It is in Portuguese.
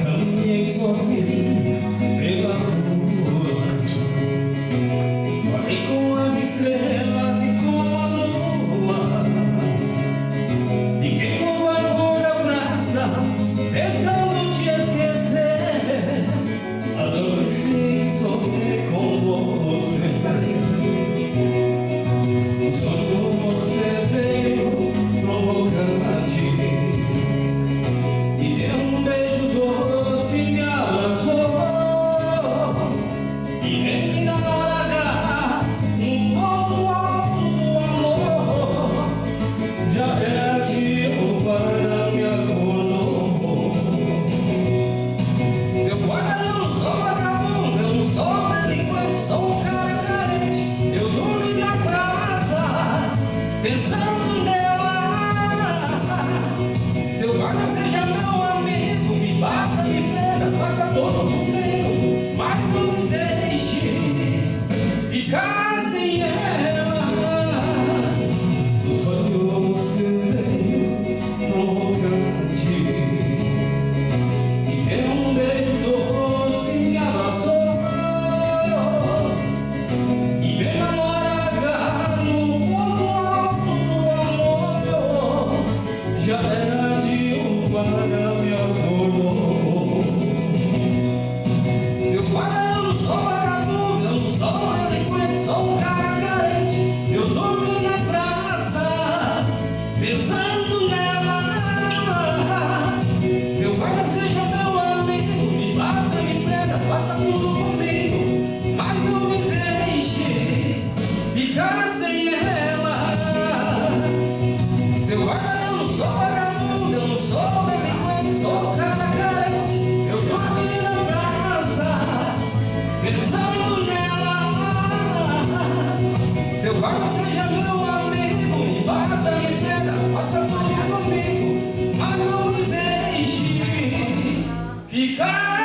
Caminhei sozinho pela rua, falei com as estrelas e com a lua. Fiquei no banco da praça, tentando te esquecer. Adormeci e sonhei com você. O sonho você veio provocante e deu um beijo doce, me abraçou. E nem na hora H, no ponto alto do amor, já era dia, o guarda me acordou. Seu guarda, eu não sou vagabundo, eu não sou delinquente, sou um cara carente. Eu dormi na praça, pensando nela. Seu guarda, seja meu amigo, me bata, me prenda, faça todo comigo, mas não me deixe ficar sem ela. No sonho você veio provocante e deu um beijo doce, me abraçou. E bem na hora H, no ponto alto do amor, já era dia, o guarda me acordou. Seu guarda, eu não sou vagabundo, eu não sou delinquente, sou um cara carente. Eu dormi na praça, pensando nela. Seu guarda, seja meu amigo, me bata, me prenda, faça tudo comigo, mas não me deixe ficar sem ela. Seu guarda, eu não sou vagabundo, eu não sou delinquente, sou um cara carente. Eu dormi na praça, pensando nela. Seu guarda, seja meu amigo, me bata, me prenda, faça tudo comigo, mas não me deixe ficar